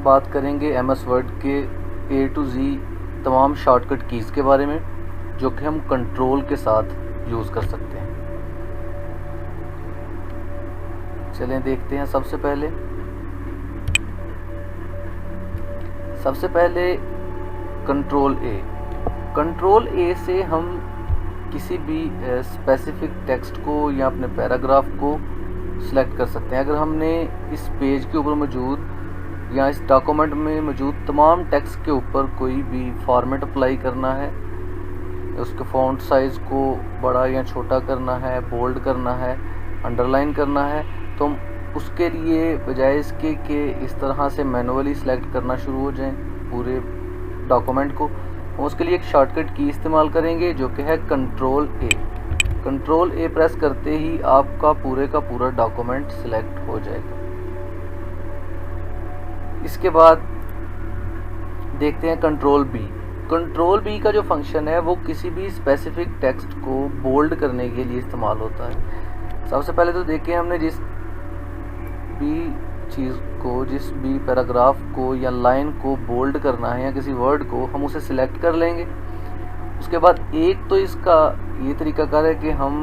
बात करेंगे MS word के A to Z तमाम शॉर्टकट कीज़ के बारे में जो कि हम कंट्रोल के साथ यूज़ कर सकते हैं। चलें देखते हैं। सबसे पहले कंट्रोल A से हम किसी भी स्पेसिफिक टेक्स्ट को या अपने पैराग्राफ को सिलेक्ट कर सकते हैं। अगर हमने इस पेज के ऊपर मौजूद या इस डॉक्यूमेंट में मौजूद तमाम टेक्स्ट के ऊपर कोई भी फॉर्मेट अप्लाई करना है, उसके फ़ॉन्ट साइज़ को बड़ा या छोटा करना है, बोल्ड करना है, अंडरलाइन करना है, तो हम उसके लिए बजाय इसके कि इस तरह से मैनुअली सिलेक्ट करना शुरू हो जाएं पूरे डॉक्यूमेंट को, हम उसके लिए एक शॉर्टकट की इस्तेमाल करेंगे जो कि है कंट्रोल A प्रेस करते ही आपका पूरे का पूरा डॉक्यूमेंट सिलेक्ट हो जाएगा। इसके बाद देखते हैं कंट्रोल B का जो फंक्शन है वो किसी भी स्पेसिफिक टेक्स्ट को बोल्ड करने के लिए इस्तेमाल होता है। सबसे पहले तो देखें, हमने जिस भी पैराग्राफ को या लाइन को बोल्ड करना है या किसी वर्ड को, हम उसे सिलेक्ट कर लेंगे। उसके बाद एक तो इसका ये तरीकाकार है कि हम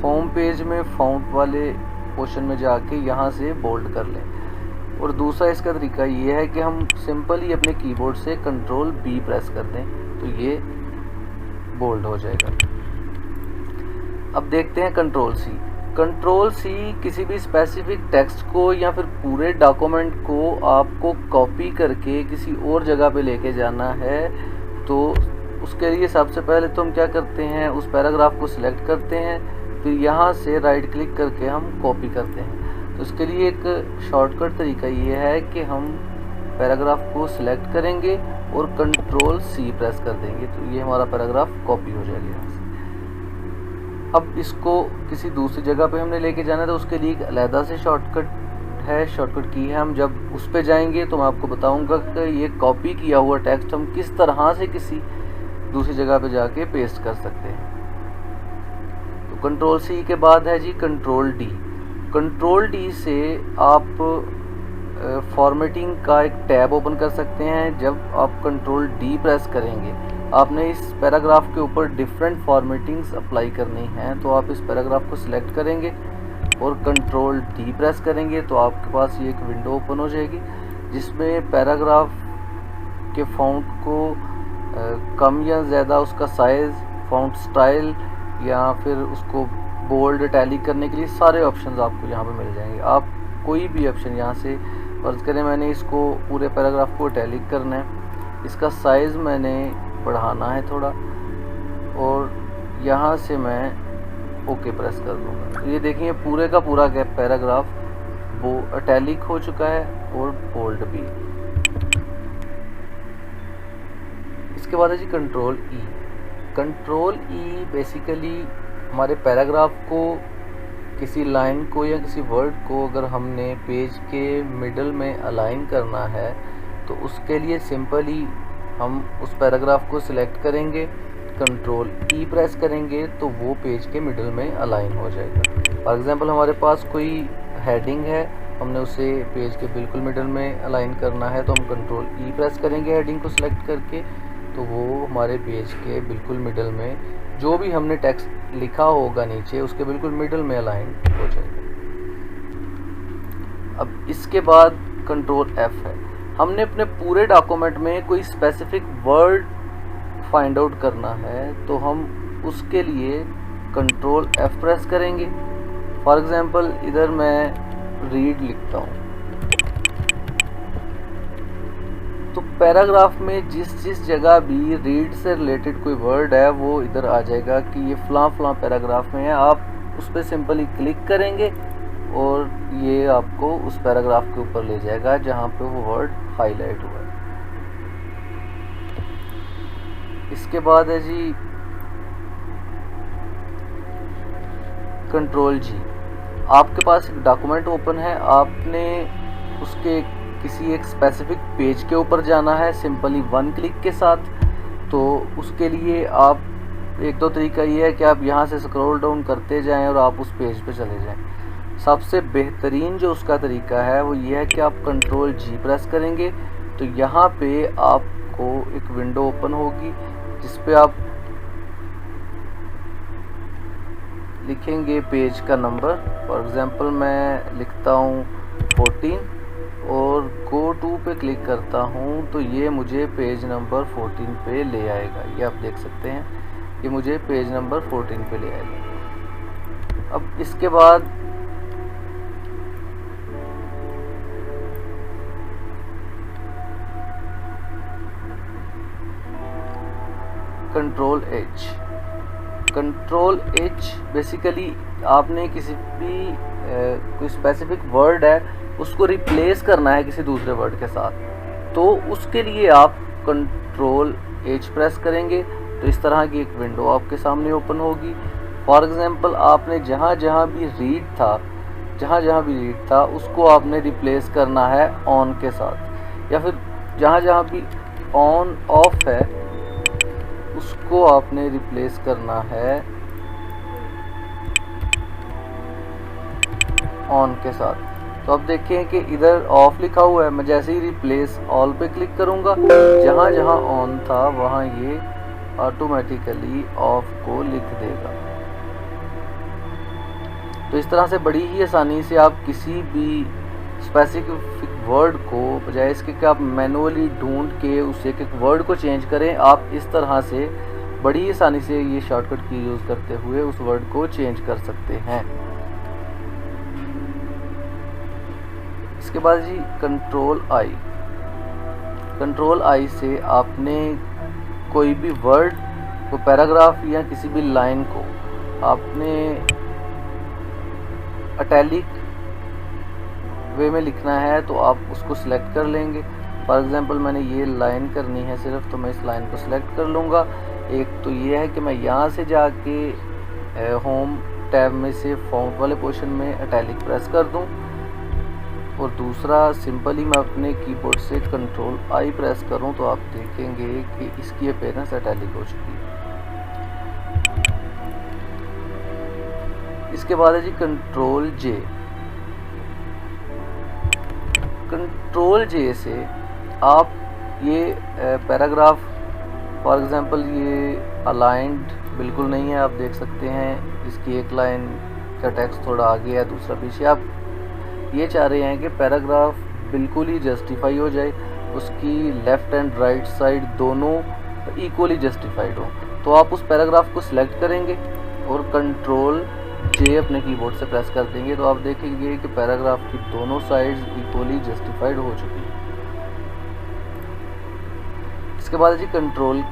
होम पेज में फ़ॉन्ट वाले पोर्शन में जाके यहाँ से बोल्ड कर लें, और दूसरा इसका तरीका ये है कि हम सिंपली अपने कीबोर्ड से कंट्रोल B प्रेस कर दें तो ये बोल्ड हो जाएगा। अब देखते हैं कंट्रोल C किसी भी स्पेसिफिक टेक्स्ट को या फिर पूरे डॉक्यूमेंट को आपको कॉपी करके किसी और जगह पे लेके जाना है, तो उसके लिए सबसे पहले तो हम क्या करते हैं, उस पैराग्राफ को सिलेक्ट करते हैं, फिर यहाँ से राइट क्लिक करके हम कॉपी करते हैं। तो इसके लिए एक शॉर्टकट तरीका ये है कि हम पैराग्राफ को सिलेक्ट करेंगे और कंट्रोल C प्रेस कर देंगे, तो ये हमारा पैराग्राफ कॉपी हो जाएगा यहाँ से। अब इसको किसी दूसरी जगह पे हमने लेके जाना है, तो उसके लिए एक अलग से शॉर्टकट की है। हम जब उस पे जाएंगे तो मैं आपको बताऊंगा कि ये कॉपी किया हुआ टेक्स्ट हम किस तरह से किसी दूसरी जगह पे जाके पेस्ट कर सकते हैं। तो कंट्रोल C के बाद है जी कंट्रोल D से आप फॉर्मेटिंग का एक टैब ओपन कर सकते हैं। जब आप कंट्रोल D प्रेस करेंगे, आपने इस पैराग्राफ के ऊपर डिफरेंट फॉर्मेटिंग्स अप्लाई करनी हैं, तो आप इस पैराग्राफ को सिलेक्ट करेंगे और कंट्रोल D प्रेस करेंगे तो आपके पास ये एक विंडो ओपन हो जाएगी जिसमें पैराग्राफ के फ़ॉन्ट को कम या ज़्यादा उसका साइज़, फ़ॉन्ट स्टाइल या फिर उसको बोल्ड इटैलिक करने के लिए सारे ऑप्शंस आपको यहाँ पे मिल जाएंगे। आप कोई भी ऑप्शन यहाँ से, फर्ज करें मैंने इसको पूरे पैराग्राफ को इटैलिक करना है, इसका साइज़ मैंने बढ़ाना है थोड़ा, और यहाँ से मैं ओके प्रेस कर दूँगा। तो ये देखिए पूरे का पूरा पैराग्राफ वो इटैलिक हो चुका है और बोल्ड भी। इसके बाद है जी कंट्रोल E बेसिकली हमारे पैराग्राफ को, किसी लाइन को या किसी वर्ड को अगर हमने पेज के मिडल में अलाइन करना है तो उसके लिए सिंपली हम उस पैराग्राफ को सिलेक्ट करेंगे, कंट्रोल E प्रेस करेंगे तो वो पेज के मिडल में अलाइन हो जाएगा। फॉर एग्जांपल हमारे पास कोई हेडिंग है, हमने उसे पेज के बिल्कुल मिडल में अलाइन करना है, तो हम कंट्रोल E प्रेस करेंगे हेडिंग को सिलेक्ट करके, तो वो हमारे पेज के बिल्कुल मिडल में जो भी हमने टेक्स्ट लिखा होगा नीचे उसके बिल्कुल मिडल में अलाइन हो जाएगा। अब इसके बाद कंट्रोल F है। हमने अपने पूरे डॉक्यूमेंट में कोई स्पेसिफिक वर्ड फाइंड आउट करना है, तो हम उसके लिए कंट्रोल F प्रेस करेंगे। फॉर एग्जांपल इधर मैं रीड लिखता हूँ, तो पैराग्राफ में जिस जगह भी रीड से रिलेटेड कोई वर्ड है वो इधर आ जाएगा कि ये फलां पैराग्राफ में है। आप उस पर सिंपली क्लिक करेंगे और ये आपको उस पैराग्राफ के ऊपर ले जाएगा जहाँ पे वो वर्ड हाईलाइट हुआ है। इसके बाद है जी कंट्रोल G। आपके पास एक डॉक्यूमेंट ओपन है, आपने उसके किसी एक स्पेसिफिक पेज के ऊपर जाना है सिंपली वन क्लिक के साथ। तो उसके लिए आप एक दो तरीका ये है कि आप यहाँ से स्क्रॉल डाउन करते जाएं और आप उस पेज पे चले जाएं। सबसे बेहतरीन जो उसका तरीका है वो ये है कि आप कंट्रोल जी प्रेस करेंगे तो यहाँ पे आपको एक विंडो ओपन होगी जिस पे आप लिखेंगे पेज का नंबर। फॉर एग्जांपल मैं लिखता हूँ 14 और गो टू पे क्लिक करता हूँ तो ये मुझे पेज नंबर 14 पे ले आएगा। ये आप देख सकते हैं कि मुझे पेज नंबर 14 पे ले आएगा। अब इसके बाद कंट्रोल एच बेसिकली आपने किसी भी कोई स्पेसिफिक वर्ड है उसको रिप्लेस करना है किसी दूसरे वर्ड के साथ, तो उसके लिए आप कंट्रोल एच प्रेस करेंगे तो इस तरह की एक विंडो आपके सामने ओपन होगी। फॉर एग्जांपल आपने जहाँ जहाँ भी रीड था उसको आपने रिप्लेस करना है ऑन के साथ, या फिर जहाँ जहाँ भी ऑन ऑफ है उसको आपने रिप्लेस करना है ऑन के साथ। तो अब देखें कि इधर ऑफ लिखा हुआ है, मैं जैसे ही रिप्लेस ऑल पे क्लिक करूंगा जहाँ जहाँ ऑन था वहाँ ये ऑटोमेटिकली ऑफ को लिख देगा। तो इस तरह से बड़ी ही आसानी से आप किसी भी स्पेसिफिक वर्ड को बजाय इसके कि आप मैनुअली ढूंढ के उस एक वर्ड को चेंज करें, आप इस तरह से बड़ी आसानी से ये शॉर्टकट की यूज़ करते हुए उस वर्ड को चेंज कर सकते हैं। इसके बाद जी कंट्रोल आई से आपने कोई भी वर्ड को, पैराग्राफ या किसी भी लाइन को आपने इटैलिक वे में लिखना है तो आप उसको सिलेक्ट कर लेंगे। फॉर एग्जांपल मैंने ये लाइन करनी है सिर्फ, तो मैं इस लाइन को सिलेक्ट कर लूँगा। एक तो ये है कि मैं यहाँ से जाके होम टैब में से फॉन्ट वाले पोर्शन में इटैलिक प्रेस कर दूँ, और दूसरा सिंपली मैं अपने कीबोर्ड से कंट्रोल आई प्रेस करूँ तो आप देखेंगे कि इसकी अपीयरेंस इटैलिक हो चुकी है। इसके बाद है जी कंट्रोल जे से आप ये पैराग्राफ, फॉर एग्जांपल ये अलाइंड बिल्कुल नहीं है, आप देख सकते हैं इसकी एक लाइन का टेक्स्ट थोड़ा आगे है दूसरा पीछे। आप ये चाह रहे हैं कि पैराग्राफ बिल्कुल ही जस्टिफाई हो जाए, उसकी लेफ़्ट एंड राइट साइड दोनों इक्वली जस्टिफाइड हो, तो आप उस पैराग्राफ को सिलेक्ट करेंगे और कंट्रोल जे अपने कीबोर्ड से प्रेस कर देंगे तो आप देखेंगे कि पैराग्राफ की दोनों साइड्स इक्वली जस्टिफाइड हो चुकी है। इसके बाद जी कंट्रोल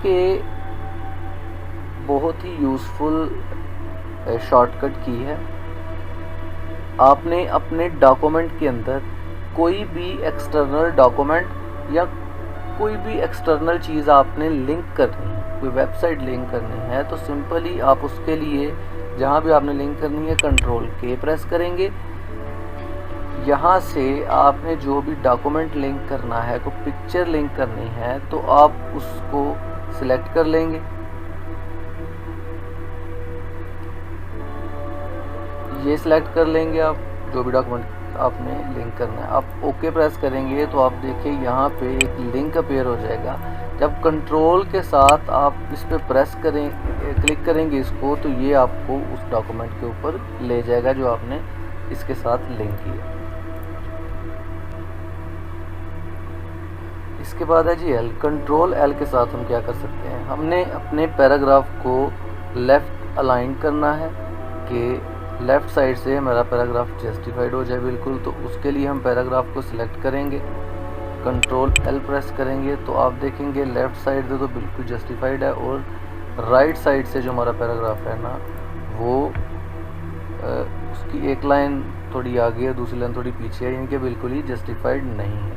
के बहुत ही यूज़फुल शॉर्टकट की है। आपने अपने डॉक्यूमेंट के अंदर कोई भी एक्सटर्नल डॉक्यूमेंट या कोई भी एक्सटर्नल चीज़ आपने लिंक करनी है, कोई वेबसाइट लिंक करनी है, तो सिंपली आप उसके लिए जहाँ भी आपने लिंक करनी है कंट्रोल के प्रेस करेंगे। यहाँ से आपने जो भी डॉक्यूमेंट लिंक करना है, कोई पिक्चर लिंक करनी है, तो आप उसको सिलेक्ट कर लेंगे। ये सिलेक्ट कर लेंगे आप जो भी डॉक्यूमेंट आपने लिंक करना है। आप ओके प्रेस करेंगे तो आप देखिए यहाँ पे एक लिंक अपीयर हो जाएगा। जब कंट्रोल के साथ आप इस पे प्रेस क्लिक करेंगे इसको, तो ये आपको उस डॉक्यूमेंट के ऊपर ले जाएगा जो आपने इसके साथ लिंक किया। इसके बाद है जी कंट्रोल एल के साथ हम क्या कर सकते हैं, हमने अपने पैराग्राफ को लेफ़्ट अलाइन करना है कि लेफ़्ट साइड से हमारा पैराग्राफ जस्टिफाइड हो जाए बिल्कुल। तो उसके लिए हम पैराग्राफ को सिलेक्ट करेंगे, कंट्रोल एल प्रेस करेंगे तो आप देखेंगे लेफ़्ट साइड से तो बिल्कुल जस्टिफाइड है, और राइट साइड से जो हमारा पैराग्राफ है ना वो उसकी एक लाइन थोड़ी आगे है, दूसरी लाइन थोड़ी पीछे है, इनके बिल्कुल ही जस्टिफाइड नहीं है।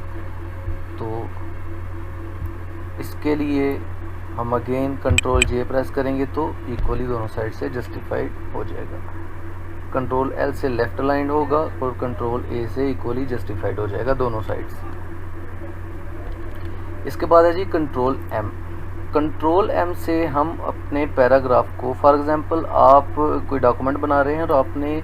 तो इसके लिए हम अगेन कंट्रोल जे प्रेस करेंगे तो इक्वली दोनों साइड से जस्टिफाइड हो जाएगा। कंट्रोल एल से लेफ़्ट अलाइंड होगा और कंट्रोल ए से इक्वली जस्टिफाइड हो जाएगा दोनों साइड्स। इसके बाद है जी कंट्रोल एम। कंट्रोल एम से हम अपने पैराग्राफ को, फॉर एग्जांपल आप कोई डॉक्यूमेंट बना रहे हैं तो आपने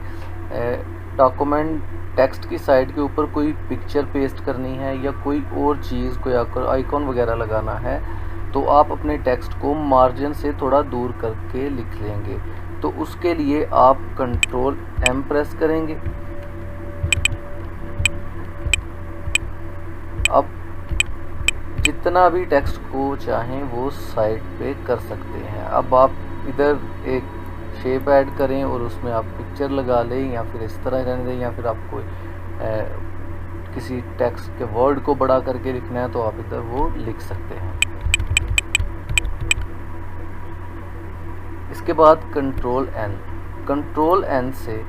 डॉक्यूमेंट टेक्स्ट की साइड के ऊपर कोई पिक्चर पेस्ट करनी है या कोई और चीज़, कोई आइकॉन वगैरह लगाना है, तो आप अपने टेक्स्ट को मार्जिन से थोड़ा दूर करके लिख लेंगे। तो उसके लिए आप कंट्रोल एम प्रेस करेंगे। अब जितना भी टेक्स्ट को चाहें वो साइड पे कर सकते हैं। अब आप इधर एक शेप ऐड करें और उसमें आप पिक्चर लगा लें, या फिर इस तरह रहने दें, या फिर आपको किसी टेक्स्ट के वर्ड को बड़ा करके लिखना है तो आप इधर वो लिख सकते हैं। इसके बाद कंट्रोल एन से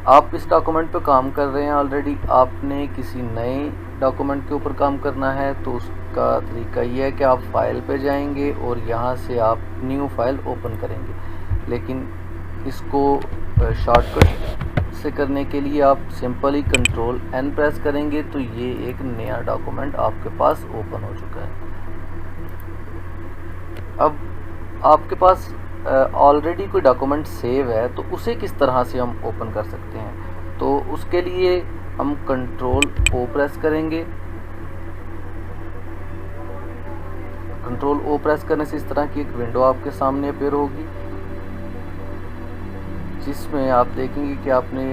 आप इस डॉक्यूमेंट पे काम कर रहे हैं ऑलरेडी, आपने किसी नए डॉक्यूमेंट के ऊपर काम करना है तो उसका तरीका ये है कि आप फाइल पे जाएंगे और यहाँ से आप न्यू फाइल ओपन करेंगे। लेकिन इसको शॉर्टकट से करने के लिए आप सिंपली कंट्रोल एन प्रेस करेंगे तो ये एक नया डॉक्यूमेंट आपके पास ओपन हो चुका है। अब आपके पास ऑलरेडी कोई डॉक्यूमेंट सेव है तो उसे किस तरह से हम ओपन कर सकते हैं, तो उसके लिए हम कंट्रोल ओ प्रेस करेंगे। कंट्रोल ओ प्रेस करने से इस तरह की एक विंडो आपके सामने अपीयर होगी, जिसमें आप देखेंगे कि आपने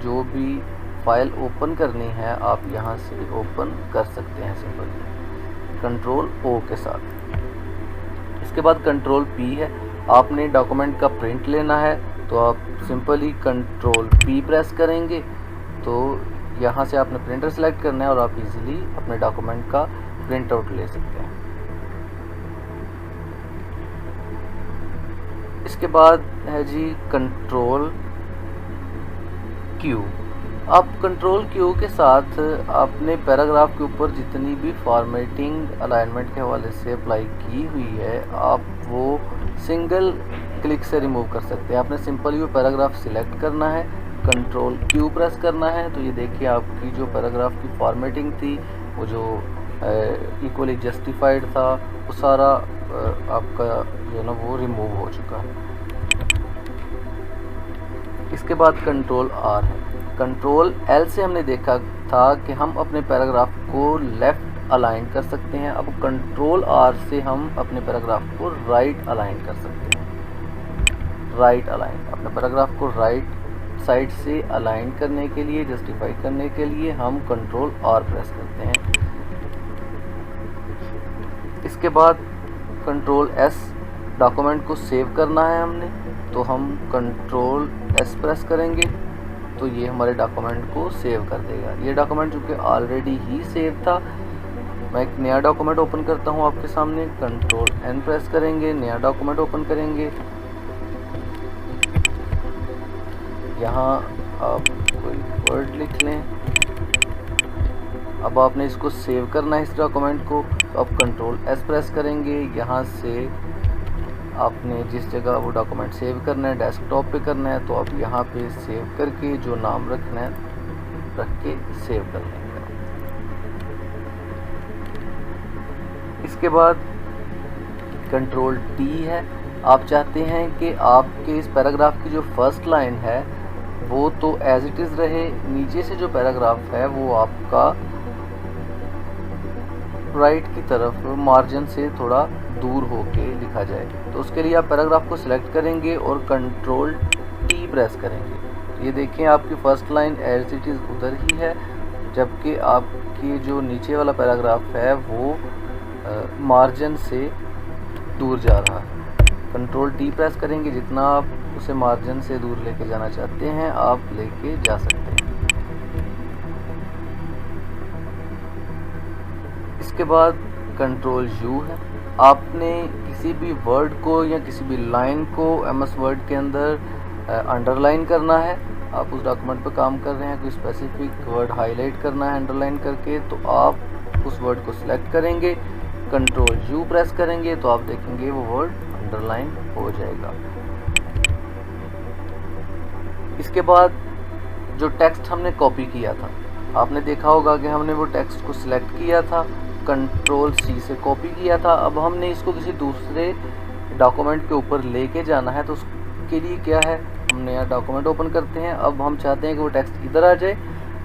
जो भी फाइल ओपन करनी है आप यहाँ से ओपन कर सकते हैं सिंपली कंट्रोल ओ के साथ। इसके बाद कंट्रोल पी है, आपने डॉक्यूमेंट का प्रिंट लेना है तो आप सिंपली कंट्रोल पी प्रेस करेंगे तो यहाँ से आपने प्रिंटर सेलेक्ट करना है और आप इजीली अपने डॉक्यूमेंट का प्रिंट आउट ले सकते हैं। इसके बाद है जी कंट्रोल क्यू। आप कंट्रोल क्यू के साथ आपने पैराग्राफ के ऊपर जितनी भी फॉर्मेटिंग अलाइनमेंट के हवाले से अप्लाई की हुई है आप वो सिंगल क्लिक से रिमूव कर सकते हैं। आपने सिंपली वो पैराग्राफ सिलेक्ट करना है, कंट्रोल क्यू प्रेस करना है तो ये देखिए आपकी जो पैराग्राफ की फॉर्मेटिंग थी वो जो इक्वली जस्टिफाइड था वो सारा आपका जो है ना वो रिमूव हो चुका है। इसके बाद कंट्रोल आर है। कंट्रोल एल से हमने देखा था कि हम अपने पैराग्राफ को लेफ़्ट अलाइन कर सकते हैं। अब कंट्रोल आर से हम अपने पैराग्राफ को राइट अलाइन कर सकते हैं। राइट अलाइन, अपने पैराग्राफ को राइट साइड से अलाइन करने के लिए, जस्टिफाई करने के लिए हम कंट्रोल आर प्रेस करते हैं। इसके बाद कंट्रोल एस, डॉक्यूमेंट को सेव करना है हमने तो हम कंट्रोल एस प्रेस करेंगे तो ये हमारे डॉक्यूमेंट को सेव कर देगा। ये डॉक्यूमेंट चूँकि ऑलरेडी ही सेव था, मैं एक नया डॉक्यूमेंट ओपन करता हूँ आपके सामने। कंट्रोल एन प्रेस करेंगे, नया डॉक्यूमेंट ओपन करेंगे। यहाँ आप कोई वर्ड लिख लें। अब आपने इसको सेव करना है इस डॉक्यूमेंट को, तो आप कंट्रोल एस प्रेस करेंगे। यहाँ से आपने जिस जगह वो डॉक्यूमेंट सेव करना है, डेस्कटॉप पे करना है, तो आप यहाँ पे सेव करके जो नाम रखना है रख के सेव कर लेंगे। इसके बाद कंट्रोल टी है। आप चाहते हैं कि आपके इस पैराग्राफ की जो फर्स्ट लाइन है वो तो एज इट इज़ रहे, नीचे से जो पैराग्राफ है वो आपका राइट की तरफ मार्जिन से थोड़ा दूर होके लिखा जाए। तो उसके लिए आप पैराग्राफ को सिलेक्ट करेंगे और कंट्रोल टी प्रेस करेंगे। ये देखें आपकी first line as it is उधर ही है, जबकि आपकी जो नीचे वाला पैराग्राफ है वो मार्जिन से दूर जा रहा है। कंट्रोल टी प्रेस करेंगे, जितना आप उसे मार्जिन से दूर लेके जाना चाहते हैं आप लेके जा सकते हैं। इसके बाद कंट्रोल यू है। आपने किसी भी वर्ड को या किसी भी लाइन को एमएस वर्ड के अंदर अंडरलाइन करना है। आप उस डॉक्यूमेंट पर काम कर रहे हैं, कोई स्पेसिफिक वर्ड हाईलाइट करना है अंडरलाइन करके, तो आप उस वर्ड को सिलेक्ट करेंगे, कंट्रोल यू प्रेस करेंगे तो आप देखेंगे वो वर्ड अंडरलाइन हो जाएगा। इसके बाद जो टेक्स्ट हमने कॉपी किया था, आपने देखा होगा कि हमने वो टेक्स्ट को सिलेक्ट किया था कंट्रोल सी से कॉपी किया था। अब हमने इसको किसी दूसरे डॉक्यूमेंट के ऊपर लेके जाना है, तो उसके लिए क्या है, हम नया डॉक्यूमेंट ओपन करते हैं। अब हम चाहते हैं कि वो टेक्स्ट इधर आ जाए,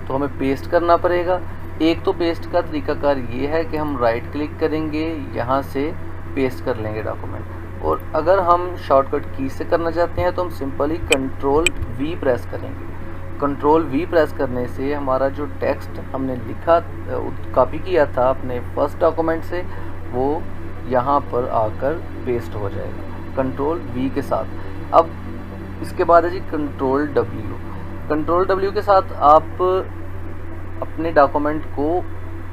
तो हमें पेस्ट करना पड़ेगा। एक तो पेस्ट का तरीकाकार ये है कि हम राइट क्लिक करेंगे, यहाँ से पेस्ट कर लेंगे डॉक्यूमेंट। और अगर हम शॉर्टकट की से करना चाहते हैं तो हम सिंपली कंट्रोल वी प्रेस करेंगे। कंट्रोल वी प्रेस करने से हमारा जो टेक्स्ट हमने लिखा, कॉपी किया था अपने फर्स्ट डॉक्यूमेंट से, वो यहाँ पर आकर पेस्ट हो जाएगा कंट्रोल वी के साथ। अब इसके बाद है जी कंट्रोल डब्ल्यू। कंट्रोल डब्ल्यू के साथ आप अपने डॉक्यूमेंट को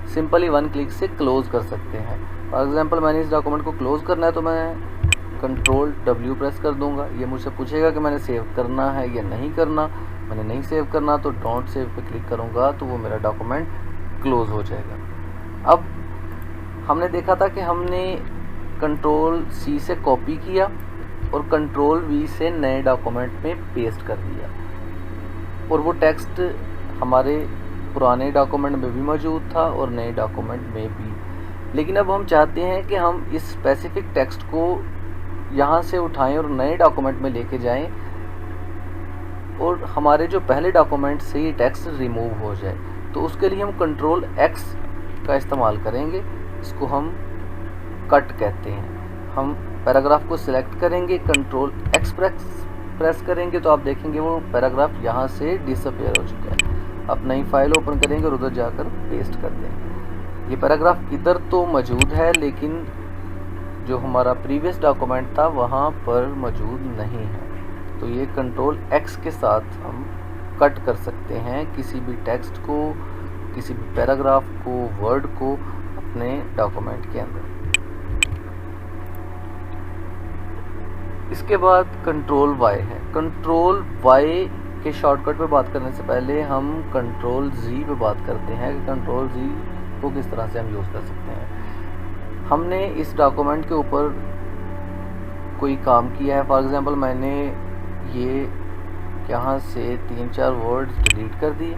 सिंपली वन क्लिक से क्लोज़ कर सकते हैं। फॉर एग्जांपल मैंने इस डॉक्यूमेंट को क्लोज़ करना है तो मैं कंट्रोल डब्ल्यू प्रेस कर दूंगा। ये मुझसे पूछेगा कि मैंने सेव करना है या नहीं करना। मैंने नहीं सेव करना तो डोंट सेव पे क्लिक करूंगा, तो वो मेरा डॉक्यूमेंट क्लोज़ हो जाएगा। अब हमने देखा था कि हमने कंट्रोल सी से कॉपी किया और कंट्रोल वी से नए डॉक्यूमेंट में पेस्ट कर दिया, और वो टेक्स्ट हमारे पुराने डॉक्यूमेंट में भी मौजूद था और नए डॉक्यूमेंट में भी। लेकिन अब हम चाहते हैं कि हम इस स्पेसिफिक टेक्स्ट को यहाँ से उठाएं और नए डॉक्यूमेंट में लेके जाएं, और हमारे जो पहले डॉक्यूमेंट से ये टेक्स्ट रिमूव हो जाए। तो उसके लिए हम कंट्रोल एक्स का इस्तेमाल करेंगे। इसको हम कट कहते हैं। हम पैराग्राफ को सिलेक्ट करेंगे, कंट्रोल एक्स प्रेस करेंगे, तो आप देखेंगे वो पैराग्राफ यहाँ से डिसअपेयर हो चुका है। अब नई फाइल ओपन करेंगे और उधर जाकर पेस्ट कर देंगे। ये पैराग्राफ इधर तो मौजूद है, लेकिन जो हमारा प्रीवियस डॉक्यूमेंट था वहाँ पर मौजूद नहीं है। तो ये कंट्रोल एक्स के साथ हम कट कर सकते हैं किसी भी टेक्स्ट को, किसी भी पैराग्राफ को, वर्ड को अपने डॉक्यूमेंट के अंदर। इसके बाद कंट्रोल वाई है। कंट्रोल वाई के शॉर्टकट पे बात करने से पहले हम कंट्रोल जी पे बात करते हैं कि कंट्रोल जी को किस तरह से हम यूज़ कर सकते हैं। हमने इस डॉक्यूमेंट के ऊपर कोई काम किया है। फॉर एग्जांपल मैंने ये यहाँ से 3-4 वर्ड्स डिलीट कर दिए।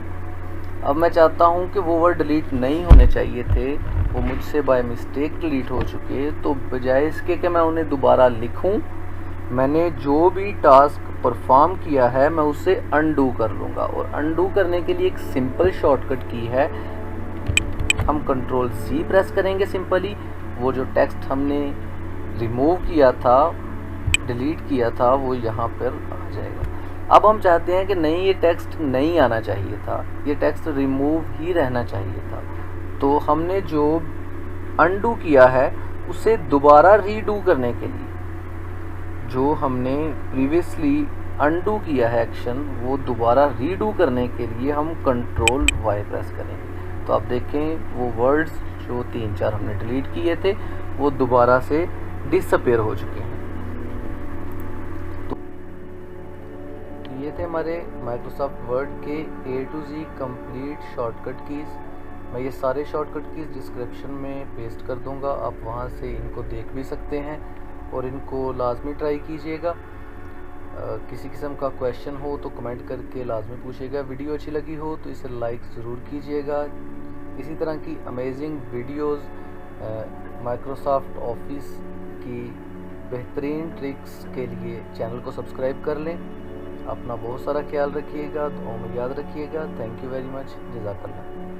अब मैं चाहता हूँ कि वो वर्ड डिलीट नहीं होने चाहिए थे, वो मुझसे बाय मिस्टेक डिलीट हो चुके। तो बजाय इसके कि मैं उन्हें दोबारा लिखूँ, मैंने जो भी टास्क परफॉर्म किया है मैं उसे अनडू कर लूँगा। और अनडू करने के लिए एक सिंपल शॉर्टकट की है। हम कंट्रोल सी प्रेस करेंगे सिंपली, वो जो टेक्स्ट हमने रिमूव किया था, डिलीट किया था, वो यहाँ पर आ जाएगा। अब हम चाहते हैं कि नहीं, ये टेक्स्ट नहीं आना चाहिए था, ये टेक्स्ट रिमूव ही रहना चाहिए था। तो हमने जो अनडू किया है उसे दोबारा रीडू करने के लिए, जो हमने प्रीवियसली अनडू किया है एक्शन, वो दोबारा रीडू करने के लिए हम कंट्रोल वाई प्रेस करेंगे। तो आप देखें वो वर्ड्स जो 3-4 हमने डिलीट किए थे वो दोबारा से डिसअपेयर हो चुके हैं। तो ये थे हमारे माइक्रोसॉफ्ट वर्ड के A to Z complete shortcut keys. मैं ये सारे शॉर्टकट कीज़ डिस्क्रिप्शन में पेस्ट कर दूंगा, आप वहाँ से इनको देख भी सकते हैं और इनको लाजमी ट्राई कीजिएगा। किसी किस्म का क्वेश्चन हो तो कमेंट करके लाजमी पूछिएगा। वीडियो अच्छी लगी हो तो इसे लाइक ज़रूर कीजिएगा। इसी तरह की अमेजिंग वीडियोस, माइक्रोसॉफ्ट ऑफिस की बेहतरीन ट्रिक्स के लिए चैनल को सब्सक्राइब कर लें। अपना बहुत सारा ख्याल रखिएगा, दुआओं में याद रखिएगा। Thank you very much. जज़ाकल्लाह।